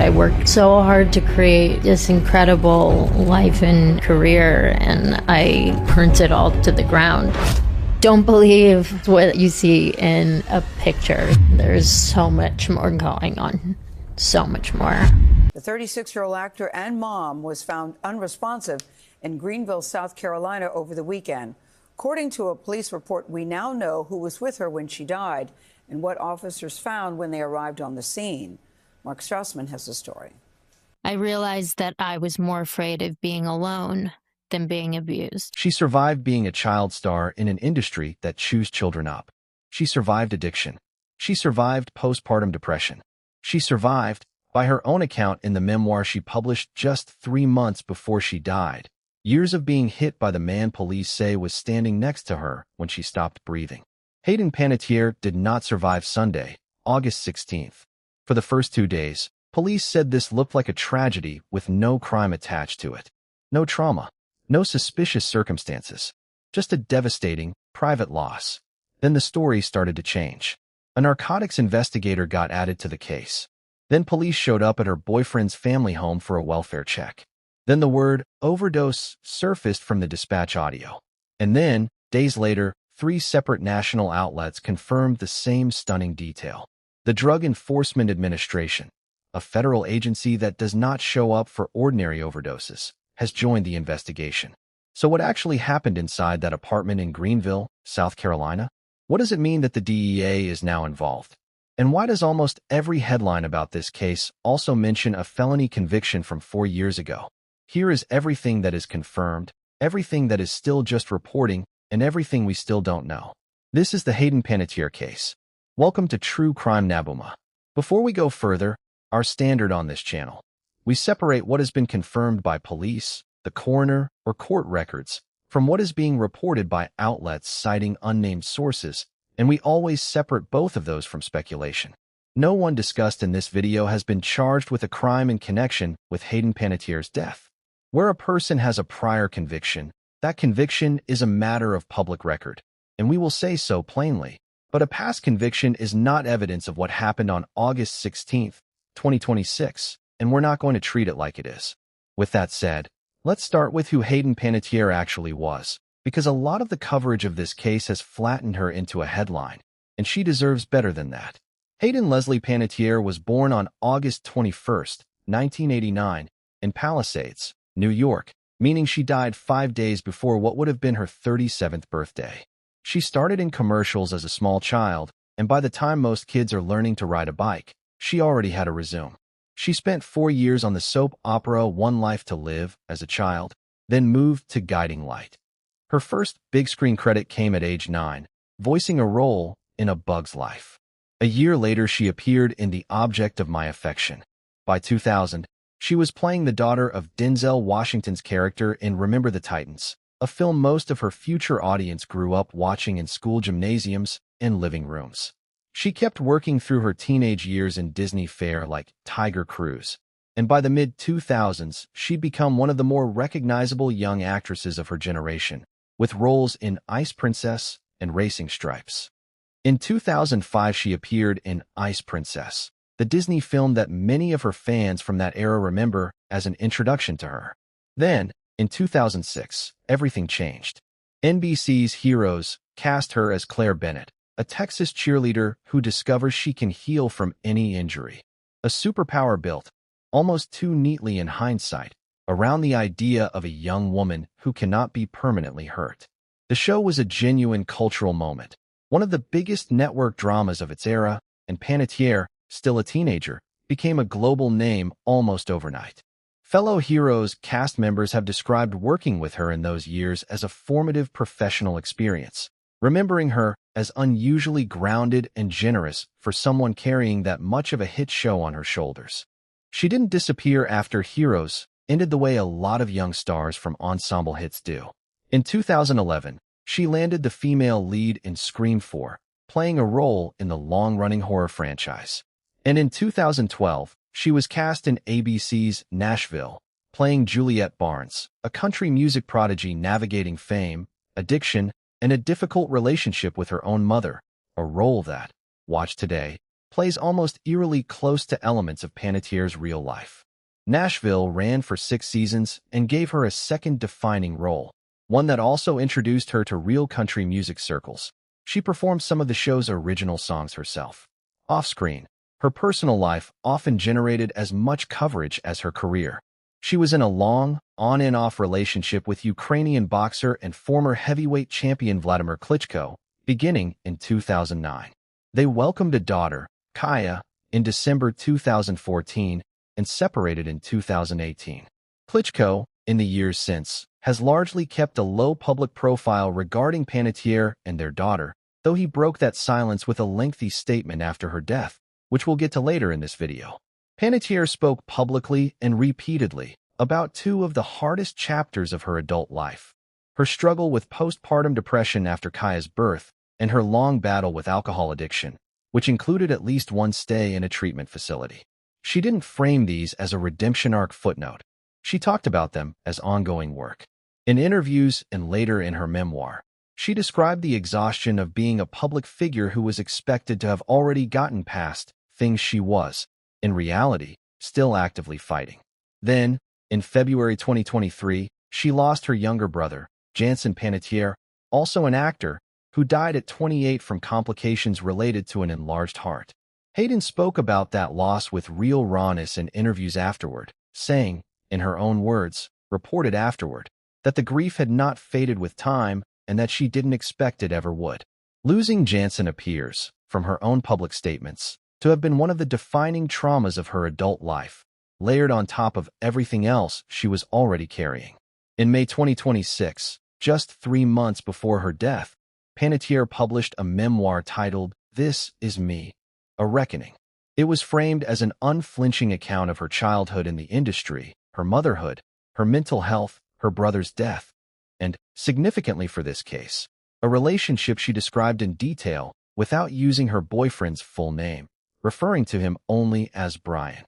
I worked so hard to create this incredible life and career, and I burnt it all to the ground. Don't believe what you see in a picture. There's so much more going on. So much more. The 36-year-old actor and mom was found unresponsive in Greenville, South Carolina over the weekend. According to a police report, we now know who was with her when she died and what officers found when they arrived on the scene. Mark Strassman has the story. I realized that I was more afraid of being alone than being abused. She survived being a child star in an industry that chews children up. She survived addiction. She survived postpartum depression. She survived, by her own account in the memoir she published just 3 months before she died, years of being hit by the man police say was standing next to her when she stopped breathing. Hayden Panettiere did not survive Sunday, August 16th. For the first 2 days, police said this looked like a tragedy with no crime attached to it. No trauma. No suspicious circumstances. Just a devastating, private loss. Then the story started to change. A narcotics investigator got added to the case. Then police showed up at her boyfriend's family home for a welfare check. Then the word overdose surfaced from the dispatch audio. And then, days later, 3 separate national outlets confirmed the same stunning detail. The Drug Enforcement Administration, a federal agency that does not show up for ordinary overdoses, has joined the investigation. So what actually happened inside that apartment in Greenville, South Carolina? What does it mean that the DEA is now involved? And why does almost every headline about this case also mention a felony conviction from 4 years ago? Here is everything that is confirmed, everything that is still just reporting, and everything we still don't know. This is the Hayden Panettiere case. Welcome to True Crime Nabuma. Before we go further, our standard on this channel. We separate what has been confirmed by police, the coroner, or court records from what is being reported by outlets citing unnamed sources, and we always separate both of those from speculation. No one discussed in this video has been charged with a crime in connection with Hayden Panettiere's death. Where a person has a prior conviction, that conviction is a matter of public record, and we will say so plainly. But a past conviction is not evidence of what happened on August 16, 2026. And we're not going to treat it like it is. With that said, let's start with who Hayden Panettiere actually was, because a lot of the coverage of this case has flattened her into a headline, and she deserves better than that. Hayden Leslie Panettiere was born on August 21, 1989, in Palisades, New York, meaning she died 5 days before what would have been her 37th birthday. She started in commercials as a small child, and by the time most kids are learning to ride a bike, she already had a resume. She spent 4 years on the soap opera One Life to Live as a child, then moved to Guiding Light. Her first big screen credit came at age 9, voicing a role in A Bug's Life. A year later, she appeared in The Object of My Affection. By 2000, she was playing the daughter of Denzel Washington's character in Remember the Titans, a film most of her future audience grew up watching in school gymnasiums and living rooms. She kept working through her teenage years in Disney fare like Tiger Cruise, and by the mid-2000s, she'd become one of the more recognizable young actresses of her generation, with roles in Ice Princess and Racing Stripes. In 2005, she appeared in Ice Princess, the Disney film that many of her fans from that era remember as an introduction to her. Then, in 2006, everything changed. NBC's Heroes cast her as Claire Bennet, a Texas cheerleader who discovers she can heal from any injury. A superpower built, almost too neatly in hindsight, around the idea of a young woman who cannot be permanently hurt. The show was a genuine cultural moment, one of the biggest network dramas of its era, and Panettiere, still a teenager, became a global name almost overnight. Fellow Heroes cast members have described working with her in those years as a formative professional experience, remembering her as unusually grounded and generous for someone carrying that much of a hit show on her shoulders. She didn't disappear after Heroes ended the way a lot of young stars from ensemble hits do. In 2011, she landed the female lead in Scream 4, playing a role in the long-running horror franchise. And in 2012, she was cast in ABC's Nashville, playing Juliette Barnes, a country music prodigy navigating fame, addiction, and a difficult relationship with her own mother, a role that, watch today, plays almost eerily close to elements of Panettiere's real life. Nashville ran for 6 seasons and gave her a second defining role, one that also introduced her to real country music circles. She performed some of the show's original songs herself. Off-screen, her personal life often generated as much coverage as her career. She was in a long, on-and-off relationship with Ukrainian boxer and former heavyweight champion Vladimir Klitschko, beginning in 2009. They welcomed a daughter, Kaya, in December 2014 and separated in 2018. Klitschko, in the years since, has largely kept a low public profile regarding Panettiere and their daughter, though he broke that silence with a lengthy statement after her death, which we'll get to later in this video. Panettiere spoke publicly and repeatedly about 2 of the hardest chapters of her adult life: her struggle with postpartum depression after Kaya's birth and her long battle with alcohol addiction, which included at least one stay in a treatment facility. She didn't frame these as a redemption arc footnote. She talked about them as ongoing work. In interviews and later in her memoir, she described the exhaustion of being a public figure who was expected to have already gotten past things she was, in reality, still actively fighting. Then, in February 2023, she lost her younger brother, Jansen Panettiere, also an actor, who died at 28 from complications related to an enlarged heart. Hayden spoke about that loss with real rawness in interviews afterward, saying, in her own words, reported afterward, that the grief had not faded with time and that she didn't expect it ever would. Losing Jansen appears, from her own public statements, to have been one of the defining traumas of her adult life, layered on top of everything else she was already carrying. In May 2026, just 3 months before her death, Panettiere published a memoir titled This Is Me, A Reckoning. It was framed as an unflinching account of her childhood in the industry, her motherhood, her mental health, her brother's death, and, significantly for this case, a relationship she described in detail without using her boyfriend's full name, referring to him only as Brian.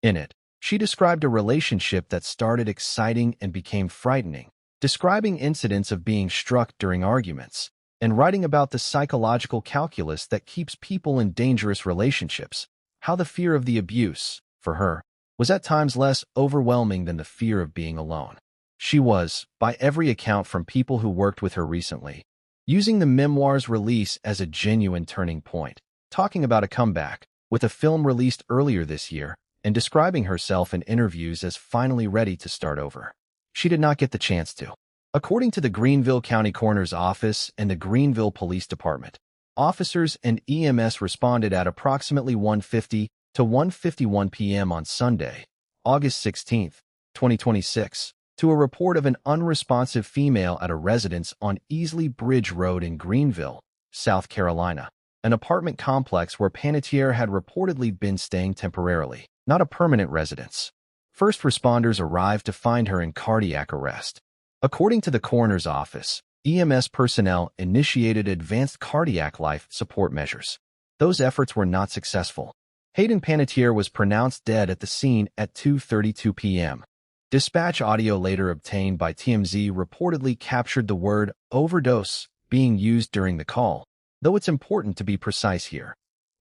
In it, she described a relationship that started exciting and became frightening, describing incidents of being struck during arguments, and writing about the psychological calculus that keeps people in dangerous relationships, how the fear of the abuse, for her, was at times less overwhelming than the fear of being alone. She was, by every account from people who worked with her recently, using the memoir's release as a genuine turning point, talking about a comeback, with a film released earlier this year, and describing herself in interviews as finally ready to start over. She did not get the chance to. According to the Greenville County Coroner's Office and the Greenville Police Department, officers and EMS responded at approximately 1:50 to 1:51 p.m. on Sunday, August 16, 2026, to a report of an unresponsive female at a residence on Easley Bridge Road in Greenville, South Carolina, an apartment complex where Panettiere had reportedly been staying temporarily, not a permanent residence. First responders arrived to find her in cardiac arrest. According to the coroner's office, EMS personnel initiated advanced cardiac life support measures. Those efforts were not successful. Hayden Panettiere was pronounced dead at the scene at 2:32 p.m. Dispatch audio later obtained by TMZ reportedly captured the word overdose being used during the call, though it's important to be precise here.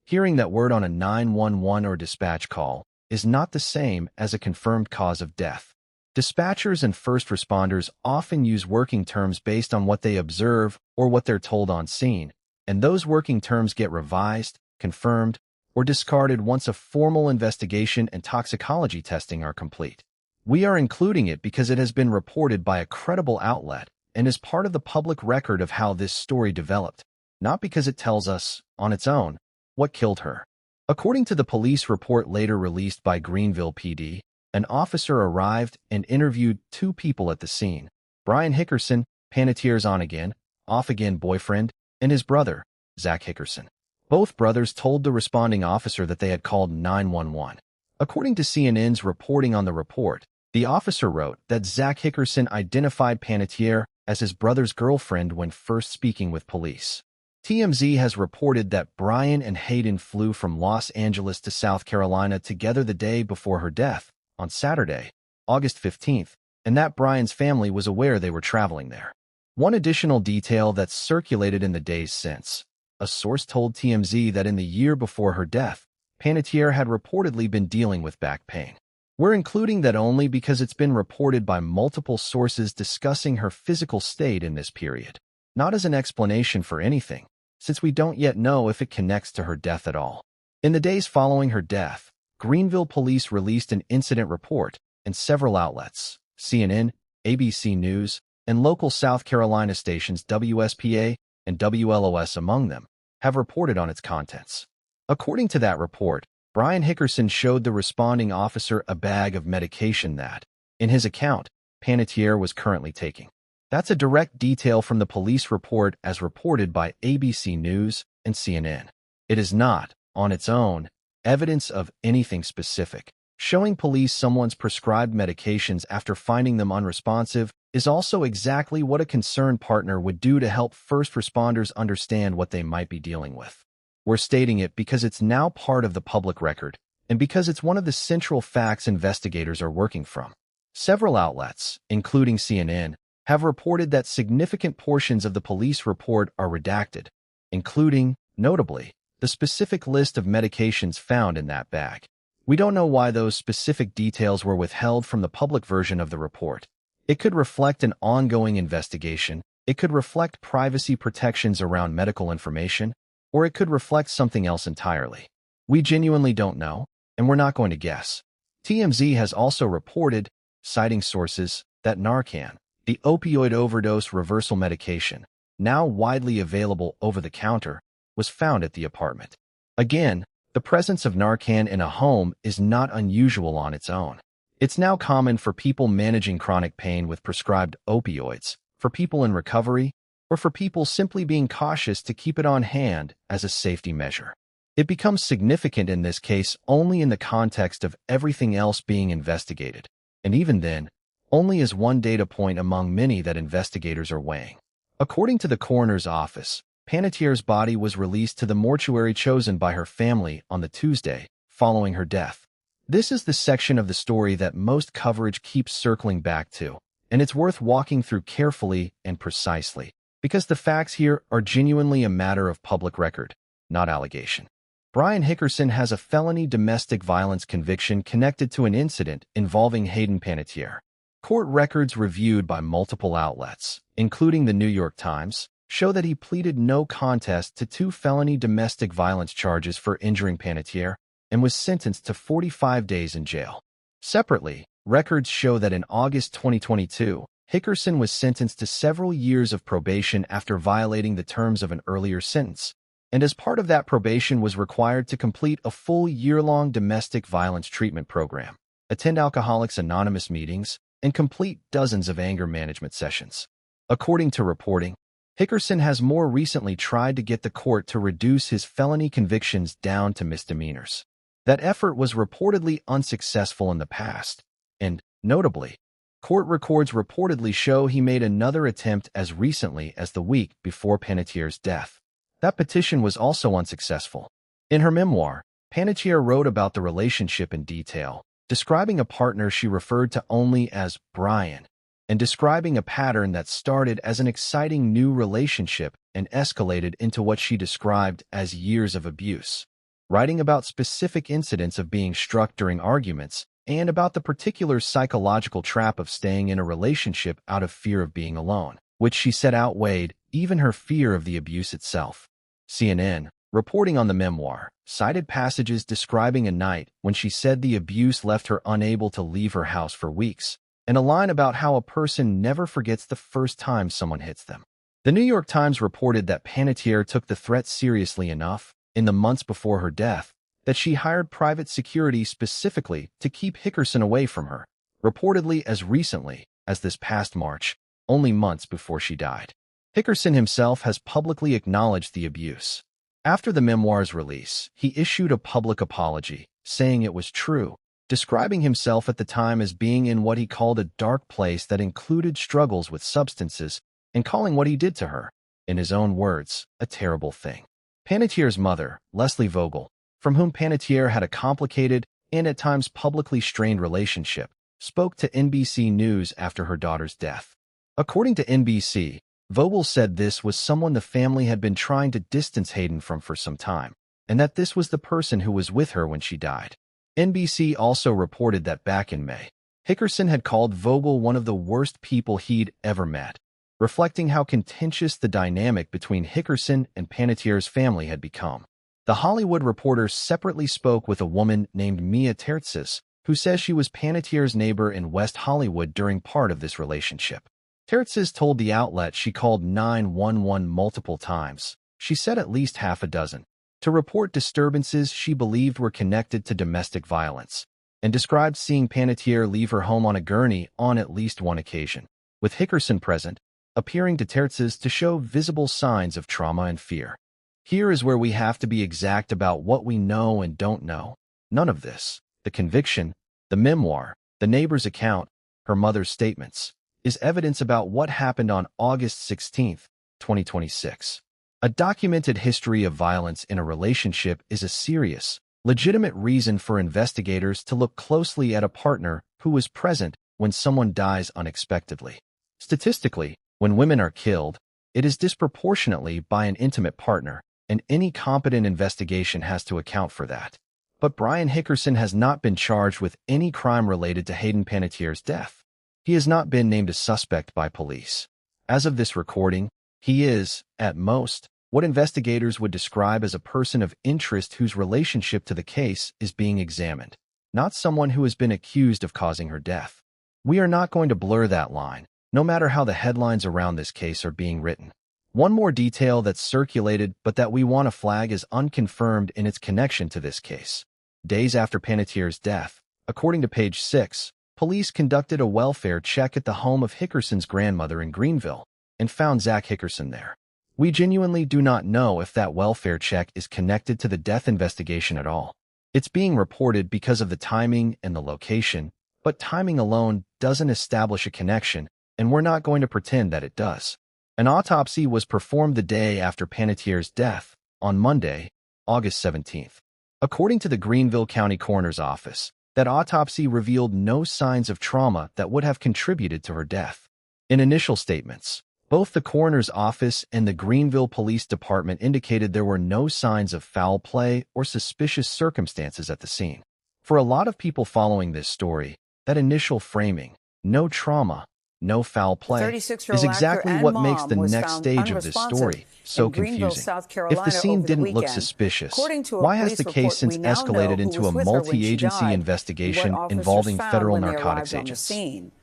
Hearing that word on a 911 or dispatch call is not the same as a confirmed cause of death. Dispatchers and first responders often use working terms based on what they observe or what they're told on scene, and those working terms get revised, confirmed, or discarded once a formal investigation and toxicology testing are complete. We are including it because it has been reported by a credible outlet and is part of the public record of how this story developed, not because it tells us, on its own, what killed her. According to the police report later released by Greenville PD, an officer arrived and interviewed 2 people at the scene: Brian Hickerson, Panettiere's on-again, off-again boyfriend, and his brother, Zach Hickerson. Both brothers told the responding officer that they had called 911. According to CNN's reporting on the report, the officer wrote that Zach Hickerson identified Panettiere as his brother's girlfriend when first speaking with police. TMZ has reported that Brian and Hayden flew from Los Angeles to South Carolina together the day before her death, on Saturday, August 15th, and that Brian's family was aware they were traveling there. One additional detail that's circulated in the days since: a source told TMZ that in the year before her death, Panettiere had reportedly been dealing with back pain. We're including that only because it's been reported by multiple sources discussing her physical state in this period, not as an explanation for anything, since we don't yet know if it connects to her death at all. In the days following her death, Greenville police released an incident report, and several outlets, CNN, ABC News, and local South Carolina stations WSPA and WLOS among them, have reported on its contents. According to that report, Brian Hickerson showed the responding officer a bag of medication that, in his account, Panettiere was currently taking. That's a direct detail from the police report as reported by ABC News and CNN. It is not, on its own, evidence of anything specific. Showing police someone's prescribed medications after finding them unresponsive is also exactly what a concerned partner would do to help first responders understand what they might be dealing with. We're stating it because it's now part of the public record, and because it's one of the central facts investigators are working from. Several outlets, including CNN, have reported that significant portions of the police report are redacted, including, notably, the specific list of medications found in that bag. We don't know why those specific details were withheld from the public version of the report. It could reflect an ongoing investigation, it could reflect privacy protections around medical information, or it could reflect something else entirely. We genuinely don't know, and we're not going to guess. TMZ has also reported, citing sources, that Narcan, the opioid overdose reversal medication, now widely available over the counter, was found at the apartment. Again, the presence of Narcan in a home is not unusual on its own. It's now common for people managing chronic pain with prescribed opioids, for people in recovery, or for people simply being cautious to keep it on hand as a safety measure. It becomes significant in this case only in the context of everything else being investigated, and even then, only as one data point among many that investigators are weighing. According to the coroner's office, Panettiere's body was released to the mortuary chosen by her family on the Tuesday following her death. This is the section of the story that most coverage keeps circling back to, and it's worth walking through carefully and precisely, because the facts here are genuinely a matter of public record, not allegation. Brian Hickerson has a felony domestic violence conviction connected to an incident involving Hayden Panettiere. Court records reviewed by multiple outlets, including the New York Times, show that he pleaded no contest to 2 felony domestic violence charges for injuring Panettiere and was sentenced to 45 days in jail. Separately, records show that in August 2022, Hickerson was sentenced to several years of probation after violating the terms of an earlier sentence, and as part of that probation was required to complete a full year-long domestic violence treatment program, attend Alcoholics Anonymous meetings, and complete dozens of anger management sessions. According to reporting, Hickerson has more recently tried to get the court to reduce his felony convictions down to misdemeanors. That effort was reportedly unsuccessful in the past, and, notably, court records reportedly show he made another attempt as recently as the week before Panettiere's death. That petition was also unsuccessful. In her memoir, Panettiere wrote about the relationship in detail, describing a partner she referred to only as Brian, and describing a pattern that started as an exciting new relationship and escalated into what she described as years of abuse. Writing about specific incidents of being struck during arguments, and about the particular psychological trap of staying in a relationship out of fear of being alone, which she said outweighed even her fear of the abuse itself. CNN, reporting on the memoir, cited passages describing a night when she said the abuse left her unable to leave her house for weeks, and a line about how a person never forgets the first time someone hits them. The New York Times reported that Panettiere took the threat seriously enough, in the months before her death, that she hired private security specifically to keep Hickerson away from her, reportedly as recently as this past March, only months before she died. Hickerson himself has publicly acknowledged the abuse. After the memoir's release, he issued a public apology, saying it was true, describing himself at the time as being in what he called a dark place that included struggles with substances, and calling what he did to her, in his own words, a terrible thing. Panettiere's mother, Leslie Vogel, from whom Panettiere had a complicated and at times publicly strained relationship, spoke to NBC News after her daughter's death. According to NBC, Vogel said this was someone the family had been trying to distance Hayden from for some time. and that this was the person who was with her when she died. NBC also reported that back in May, Hickerson had called Vogel one of the worst people he'd ever met, reflecting how contentious the dynamic between Hickerson and Panettiere's family had become. The Hollywood Reporter separately spoke with a woman named Mia Tertzis, who says she was Panettiere's neighbor in West Hollywood during part of this relationship. Tertzis told the outlet she called 911 multiple times. She said at least half a dozen, to report disturbances she believed were connected to domestic violence, and described seeing Panettiere leave her home on a gurney on at least one occasion, with Hickerson present, appearing to Tertzis to show visible signs of trauma and fear. Here is where we have to be exact about what we know and don't know. None of this, the conviction, the memoir, the neighbor's account, her mother's statements, is evidence about what happened on August 16, 2026. A documented history of violence in a relationship is a serious, legitimate reason for investigators to look closely at a partner who was present when someone dies unexpectedly. Statistically, when women are killed, it is disproportionately by an intimate partner, and any competent investigation has to account for that. But Brian Hickerson has not been charged with any crime related to Hayden Panettiere's death. He has not been named a suspect by police. As of this recording, he is, at most, what investigators would describe as a person of interest whose relationship to the case is being examined, not someone who has been accused of causing her death. We are not going to blur that line, no matter how the headlines around this case are being written. One more detail that's circulated but that we want to flag as unconfirmed in its connection to this case. Days after Panettiere's death, according to page 6, police conducted a welfare check at the home of Hickerson's grandmother in Greenville and found Zach Hickerson there. We genuinely do not know if that welfare check is connected to the death investigation at all. It's being reported because of the timing and the location, but timing alone doesn't establish a connection, and we're not going to pretend that it does. An autopsy was performed the day after Panettiere's death, on Monday, August 17th. According to the Greenville County Coroner's Office, that autopsy revealed no signs of trauma that would have contributed to her death. In initial statements, both the coroner's office and the Greenville Police Department indicated there were no signs of foul play or suspicious circumstances at the scene. For a lot of people following this story, that initial framing, no trauma, no foul play, is exactly what makes the next stage of this story so confusing. If the scene didn't look suspicious, why has the case since escalated into a multi-agency investigation involving federal narcotics agents?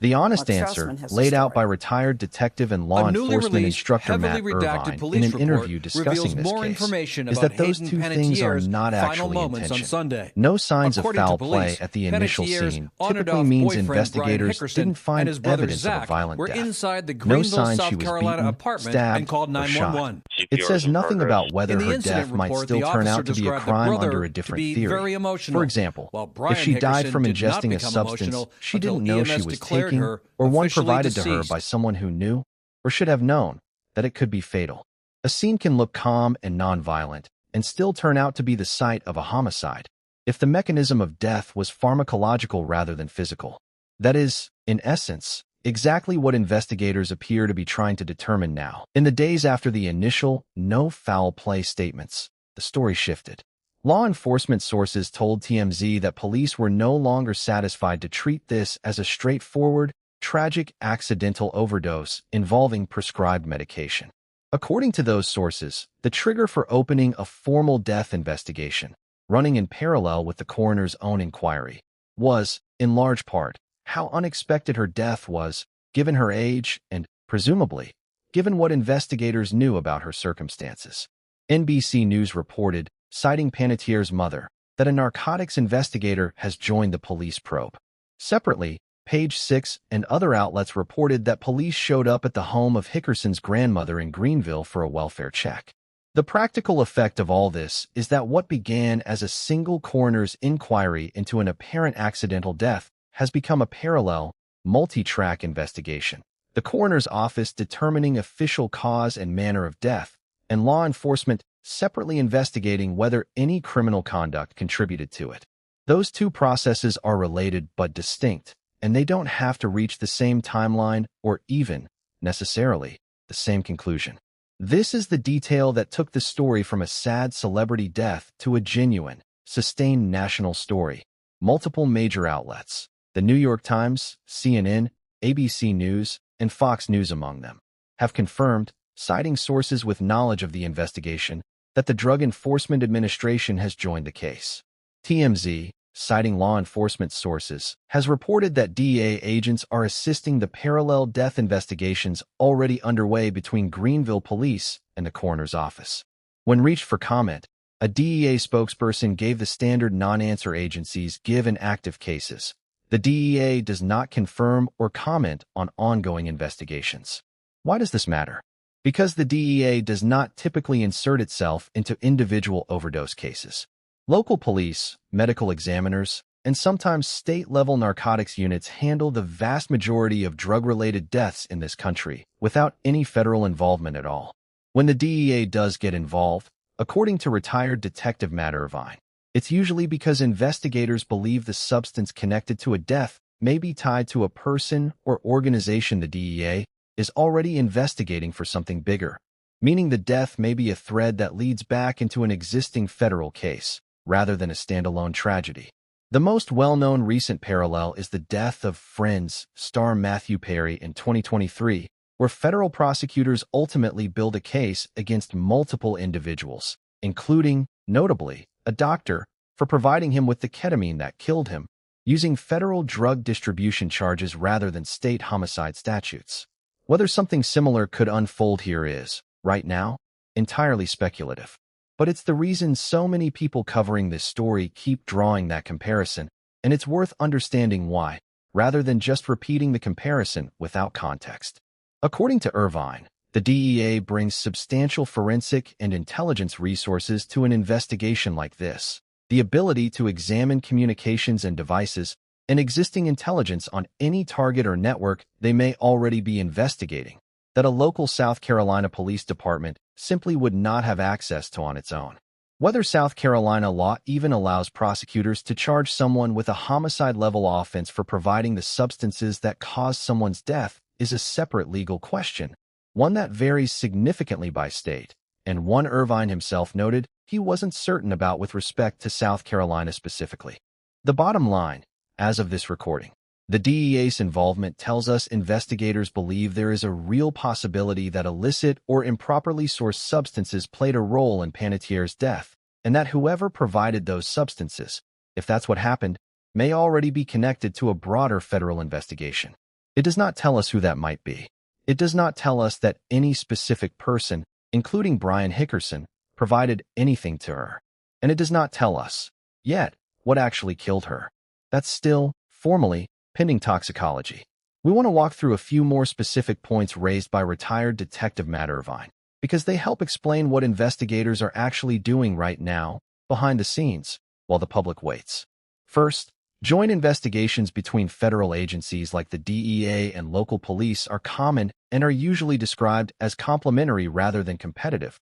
The honest answer, laid out by retired detective and law enforcement instructor Matt Irvine in an interview discussing this case, is that those two things are not actually intentional. No signs of foul play at the initial scene typically means investigators didn't find evidence of a violent death. No signs she was beaten, stabbed, or shot. It says nothing about whether her death might still turn out to be a crime under a different theory. For example, if she died from ingesting a substance she didn't know she was taking, or one provided to her by someone who knew, or should have known, that it could be fatal. A scene can look calm and non-violent, and still turn out to be the site of a homicide, if the mechanism of death was pharmacological rather than physical. That is, in essence, exactly what investigators appear to be trying to determine now. In the days after the initial no foul play statements, the story shifted. Law enforcement sources told TMZ that police were no longer satisfied to treat this as a straightforward, tragic accidental overdose involving prescribed medication. According to those sources, the trigger for opening a formal death investigation, running in parallel with the coroner's own inquiry, was, in large part, how unexpected her death was, given her age and, presumably, given what investigators knew about her circumstances. NBC News reported, citing Panettiere's mother, that a narcotics investigator has joined the police probe. Separately, Page 6 and other outlets reported that police showed up at the home of Hickerson's grandmother in Greenville for a welfare check. The practical effect of all this is that what began as a single coroner's inquiry into an apparent accidental death has become a parallel, multi-track investigation. The coroner's office determining official cause and manner of death, and law enforcement separately investigating whether any criminal conduct contributed to it. Those two processes are related but distinct, and they don't have to reach the same timeline or even, necessarily, the same conclusion. This is the detail that took the story from a sad celebrity death to a genuine, sustained national story. Multiple major outlets, the New York Times, CNN, ABC News, and Fox News among them, have confirmed, citing sources with knowledge of the investigation, that the Drug Enforcement Administration has joined the case. TMZ, citing law enforcement sources, has reported that DEA agents are assisting the parallel death investigations already underway between Greenville Police and the coroner's office. When reached for comment, a DEA spokesperson gave the standard non-answer agencies give in active cases. The DEA does not confirm or comment on ongoing investigations. Why does this matter? Because the DEA does not typically insert itself into individual overdose cases. Local police, medical examiners, and sometimes state-level narcotics units handle the vast majority of drug-related deaths in this country without any federal involvement at all. When the DEA does get involved, according to retired Detective Matt Irvine, it's usually because investigators believe the substance connected to a death may be tied to a person or organization the DEA is already investigating for something bigger, meaning the death may be a thread that leads back into an existing federal case, rather than a standalone tragedy. The most well-known recent parallel is the death of Friends star Matthew Perry in 2023, where federal prosecutors ultimately build a case against multiple individuals, including, notably, a doctor, for providing him with the ketamine that killed him, using federal drug distribution charges rather than state homicide statutes. Whether something similar could unfold here is, right now, entirely speculative. But it's the reason so many people covering this story keep drawing that comparison, and it's worth understanding why, rather than just repeating the comparison without context. According to Irvine, the DEA brings substantial forensic and intelligence resources to an investigation like this. The ability to examine communications and devices and existing intelligence on any target or network they may already be investigating, that a local South Carolina police department simply would not have access to on its own. Whether South Carolina law even allows prosecutors to charge someone with a homicide-level offense for providing the substances that caused someone's death is a separate legal question, one that varies significantly by state, and one Irvine himself noted he wasn't certain about with respect to South Carolina specifically. The bottom line, as of this recording, the DEA's involvement tells us investigators believe there is a real possibility that illicit or improperly sourced substances played a role in Panettiere's death, and that whoever provided those substances, if that's what happened, may already be connected to a broader federal investigation. It does not tell us who that might be. It does not tell us that any specific person, including Brian Hickerson, provided anything to her. And it does not tell us, yet, what actually killed her. That's still, formally, pending toxicology. We want to walk through a few more specific points raised by retired Detective Matt Irvine, because they help explain what investigators are actually doing right now, behind the scenes, while the public waits. First, joint investigations between federal agencies like the DEA and local police are common and are usually described as complementary rather than competitive.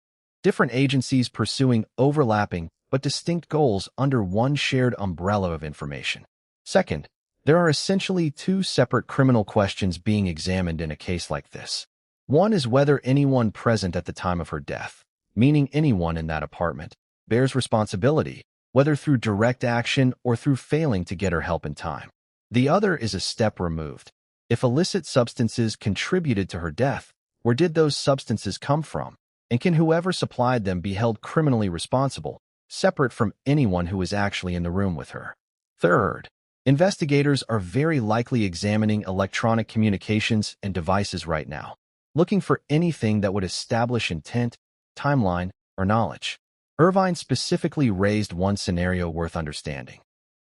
Different agencies pursuing overlapping but distinct goals under one shared umbrella of information. Second, there are essentially two separate criminal questions being examined in a case like this. One is whether anyone present at the time of her death, meaning anyone in that apartment, bears responsibility, whether through direct action or through failing to get her help in time. The other is a step removed. If illicit substances contributed to her death, where did those substances come from? And can whoever supplied them be held criminally responsible, separate from anyone who was actually in the room with her? Third, investigators are very likely examining electronic communications and devices right now, looking for anything that would establish intent, timeline, or knowledge. Irvine specifically raised one scenario worth understanding.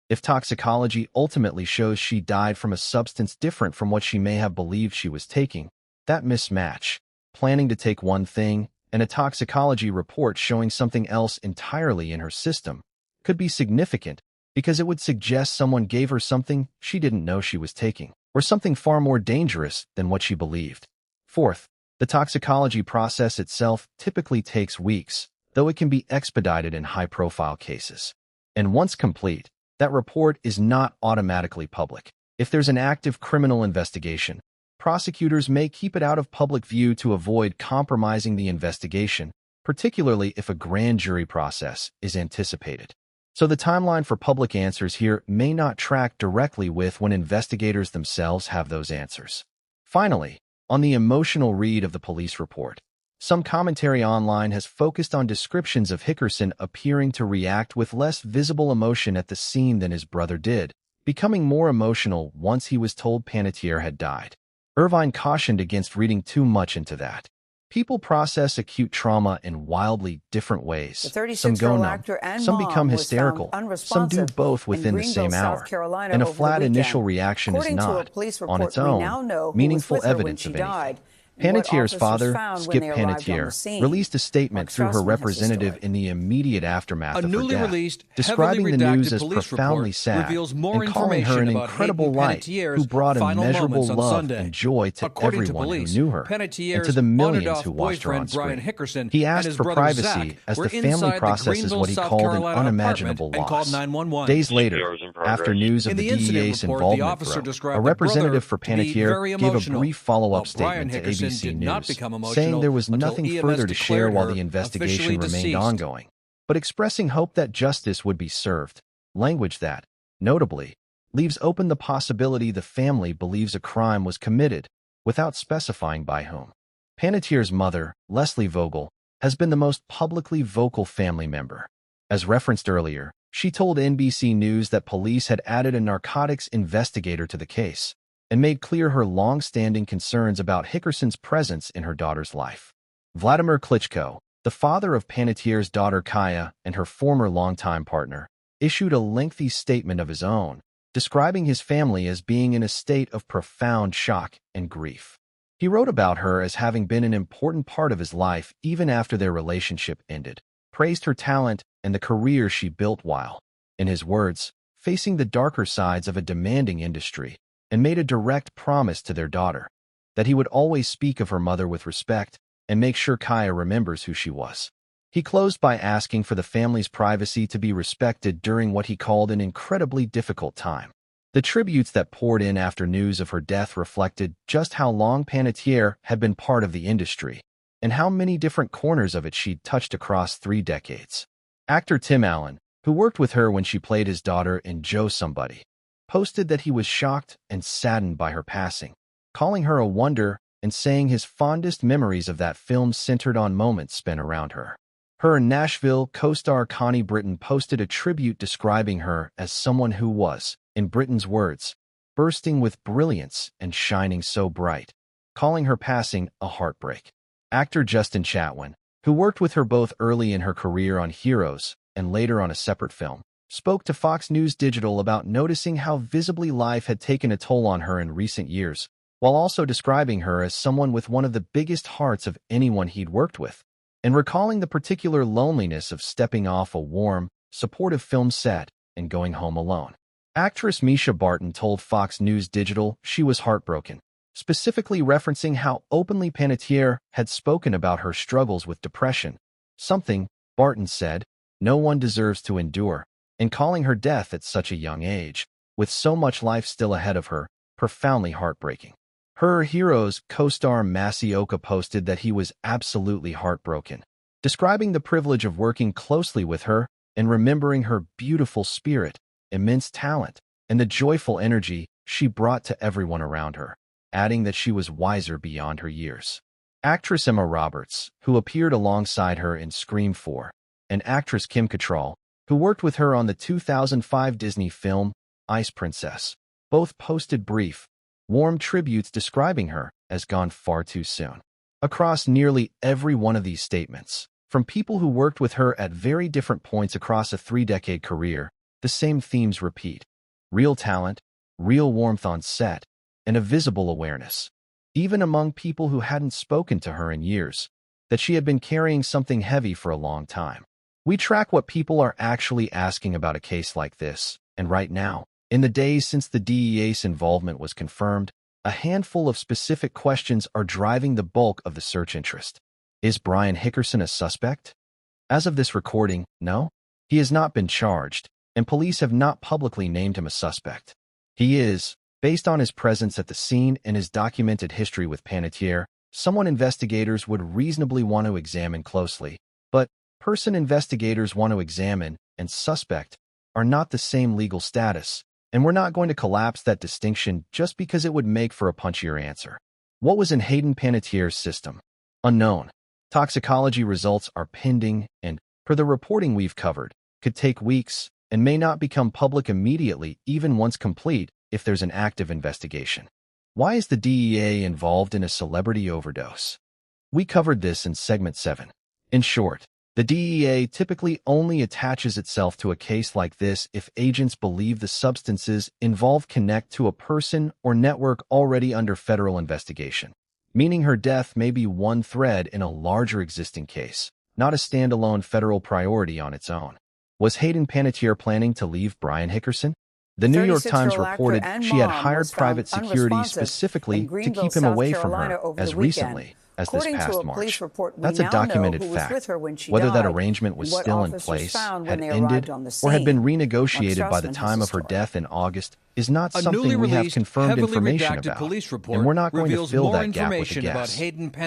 If toxicology ultimately shows she died from a substance different from what she may have believed she was taking, that mismatch, planning to take one thing and a toxicology report showing something else entirely in her system, could be significant because it would suggest someone gave her something she didn't know she was taking, or something far more dangerous than what she believed. Fourth, the toxicology process itself typically takes weeks, though it can be expedited in high-profile cases. And once complete, that report is not automatically public. If there's an active criminal investigation, prosecutors may keep it out of public view to avoid compromising the investigation, particularly if a grand jury process is anticipated. So the timeline for public answers here may not track directly with when investigators themselves have those answers. Finally, on the emotional read of the police report, some commentary online has focused on descriptions of Hickerson appearing to react with less visible emotion at the scene than his brother did, becoming more emotional once he was told Panettiere had died. Irvine cautioned against reading too much into that. People process acute trauma in wildly different ways. The Some go 36-year-old numb, actor and some mom become was hysterical, found some do unresponsive both in within the same Greenville, hour. South Carolina, And a over the flat weekend. initial reaction is According to a not, police on report, its own, we now know who meaningful was with her when evidence she of anything. died and what Panettiere's officers father, found when Skip they arrived on the Panettiere, scene. released a statement Mark through her Strassman has the representative story. in the immediate aftermath A of her newly death, released, describing the heavily news redacted as police profoundly report sad reveals more and calling her an information about incredible Hayden light Panettiere's who brought final immeasurable moments on love Sunday. and joy to According to everyone police, who knew her and Panettiere's to the millions on-and-off who watched her on boyfriend screen. Brian Hickerson He and asked his for brother privacy Zach as were the family inside the processes Greenville, what he South called an Carolina unimaginable apartment and called loss. 911. Days later, after news of In the the incident DEA's report, the involvement officer broke, described a the representative brother for to be very Panettiere gave a emotional, brief follow-up while Brian statement to Hickerson ABC did not News, become saying emotional there was until nothing EMS further to share while declared the her investigation officially remained deceased. ongoing, but expressing hope that justice would be served, language that, notably, leaves open the possibility the family believes a crime was committed, without specifying by whom. Panettiere's mother, Leslie Vogel, has been the most publicly vocal family member. As referenced earlier, she told NBC News that police had added a narcotics investigator to the case and made clear her long-standing concerns about Hickerson's presence in her daughter's life. Vladimir Klitschko, the father of Panettiere's daughter Kaya and her former longtime partner, issued a lengthy statement of his own, describing his family as being in a state of profound shock and grief. He wrote about her as having been an important part of his life even after their relationship ended, praised her talent and the career she built while, in his words, facing the darker sides of a demanding industry, and made a direct promise to their daughter that he would always speak of her mother with respect and make sure Kaya remembers who she was. He closed by asking for the family's privacy to be respected during what he called an incredibly difficult time. The tributes that poured in after news of her death reflected just how long Panettiere had been part of the industry and how many different corners of it she'd touched across 3 decades. Actor Tim Allen, who worked with her when she played his daughter in Joe Somebody, posted that he was shocked and saddened by her passing, calling her a wonder and saying his fondest memories of that film centered on moments spent around her. Her Nashville co-star Connie Britton posted a tribute describing her as someone who was, in Britton's words, bursting with brilliance and shining so bright, calling her passing a heartbreak. Actor Justin Chatwin, who worked with her both early in her career on Heroes and later on a separate film, spoke to Fox News Digital about noticing how visibly life had taken a toll on her in recent years, while also describing her as someone with one of the biggest hearts of anyone he'd worked with, and recalling the particular loneliness of stepping off a warm, supportive film set and going home alone. Actress Misha Barton told Fox News Digital she was heartbroken, specifically referencing how openly Panettiere had spoken about her struggles with depression, something, Barton said, no one deserves to endure, and calling her death at such a young age, with so much life still ahead of her, profoundly heartbreaking. Her Heroes co-star Masioka posted that he was absolutely heartbroken, describing the privilege of working closely with her and remembering her beautiful spirit, immense talent, and the joyful energy she brought to everyone around her, adding that she was wiser beyond her years. Actress Emma Roberts, who appeared alongside her in Scream 4, and actress Kim Cattrall, who worked with her on the 2005 Disney film Ice Princess, both posted brief, warm tributes describing her as gone far too soon. Across nearly every one of these statements, from people who worked with her at very different points across a 3-decade career, the same themes repeat: real talent, real warmth on set, and a visible awareness, even among people who hadn't spoken to her in years, that she had been carrying something heavy for a long time. We track what people are actually asking about a case like this, and right now, in the days since the DEA's involvement was confirmed, a handful of specific questions are driving the bulk of the search interest. Is Brian Hickerson a suspect? As of this recording, no. He has not been charged, and police have not publicly named him a suspect. He is, Based on his presence at the scene and his documented history with Panettiere, someone investigators would reasonably want to examine closely. But person investigators want to examine and suspect are not the same legal status, and we're not going to collapse that distinction just because it would make for a punchier answer. What was in Hayden Panettiere's system? Unknown. Toxicology results are pending and, per the reporting we've covered, could take weeks and may not become public immediately even once complete if there's an active investigation. Why is the DEA involved in a celebrity overdose? We covered this in segment 7. In short, the DEA typically only attaches itself to a case like this if agents believe the substances involved connect to a person or network already under federal investigation, meaning her death may be one thread in a larger existing case, not a standalone federal priority on its own. Was Hayden Panettiere planning to leave Brian Hickerson? The New York Times reported she had hired private security specifically to keep him away from her as recently as this past March. That's a documented fact. Whether that arrangement was still in place, had ended, or had been renegotiated by the time of her death in August is not something we have confirmed information about, and we're not going to fill that gap with a guess.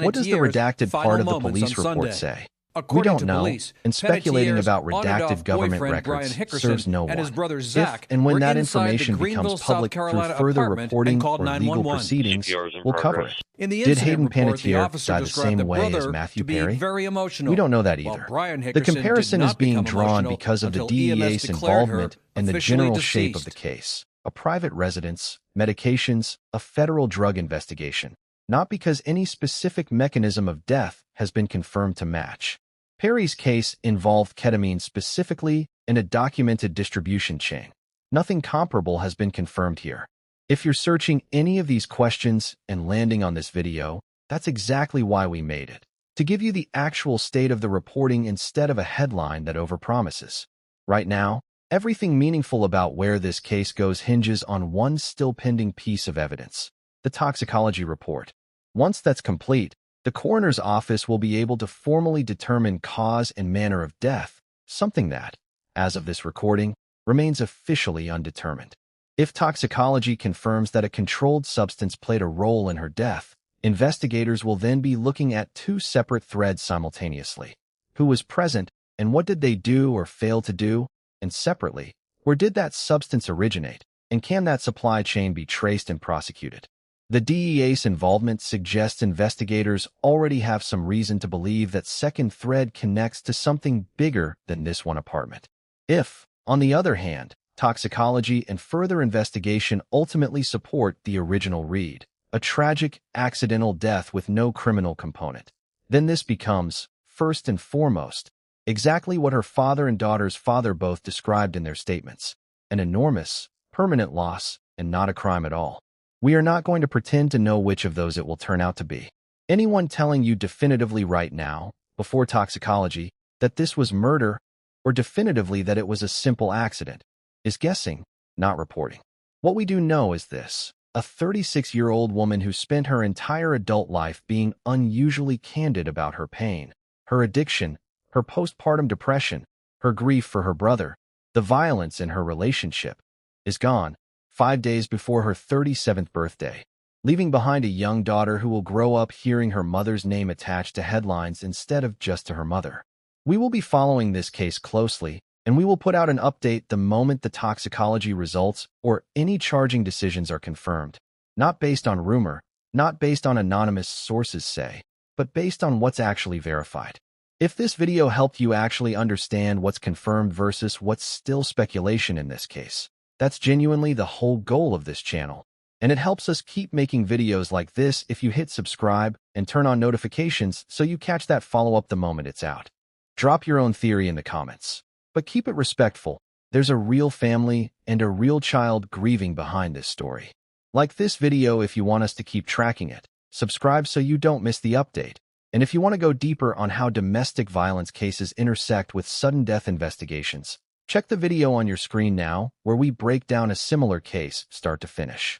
What does the redacted part of the police report say? We don't know, and speculating about redacted government records serves no one. If and when that information becomes public through further reporting or legal proceedings, we'll cover it. Did Hayden Panettiere die the same way as Matthew Perry? We don't know that either. The comparison is being drawn because of the DEA's involvement and the general shape of the case. A private residence, medications, a federal drug investigation, not because any specific mechanism of death has been confirmed to match. Perry's case involved ketamine specifically in a documented distribution chain. Nothing comparable has been confirmed here. If you're searching any of these questions and landing on this video, that's exactly why we made it. To give you the actual state of the reporting instead of a headline that overpromises. Right now, everything meaningful about where this case goes hinges on one still pending piece of evidence: the toxicology report. Once that's complete, the coroner's office will be able to formally determine cause and manner of death, something that, as of this recording, remains officially undetermined. If toxicology confirms that a controlled substance played a role in her death, investigators will then be looking at two separate threads simultaneously. Who was present, and what did they do or fail to do? And separately, where did that substance originate, and can that supply chain be traced and prosecuted? The DEA's involvement suggests investigators already have some reason to believe that second thread connects to something bigger than this one apartment. If, on the other hand, toxicology and further investigation ultimately support the original read, a tragic, accidental death with no criminal component, then this becomes, first and foremost, exactly what her father and daughter's father both described in their statements: an enormous, permanent loss and not a crime at all. We are not going to pretend to know which of those it will turn out to be. Anyone telling you definitively right now, before toxicology, that this was murder, or definitively that it was a simple accident, is guessing, not reporting. What we do know is this: a 36-year-old woman who spent her entire adult life being unusually candid about her pain, her addiction, her postpartum depression, her grief for her brother, the violence in her relationship, is gone 5 days before her 37th birthday, leaving behind a young daughter who will grow up hearing her mother's name attached to headlines instead of just to her mother. We will be following this case closely, and we will put out an update the moment the toxicology results or any charging decisions are confirmed, not based on rumor, not based on anonymous sources say, but based on what's actually verified. If this video helped you actually understand what's confirmed versus what's still speculation in this case, that's genuinely the whole goal of this channel, and it helps us keep making videos like this if you hit subscribe and turn on notifications so you catch that follow-up the moment it's out. Drop your own theory in the comments, but keep it respectful. There's a real family and a real child grieving behind this story. Like this video if you want us to keep tracking it, subscribe so you don't miss the update, and if you want to go deeper on how domestic violence cases intersect with sudden death investigations, check the video on your screen now, where we break down a similar case, start to finish.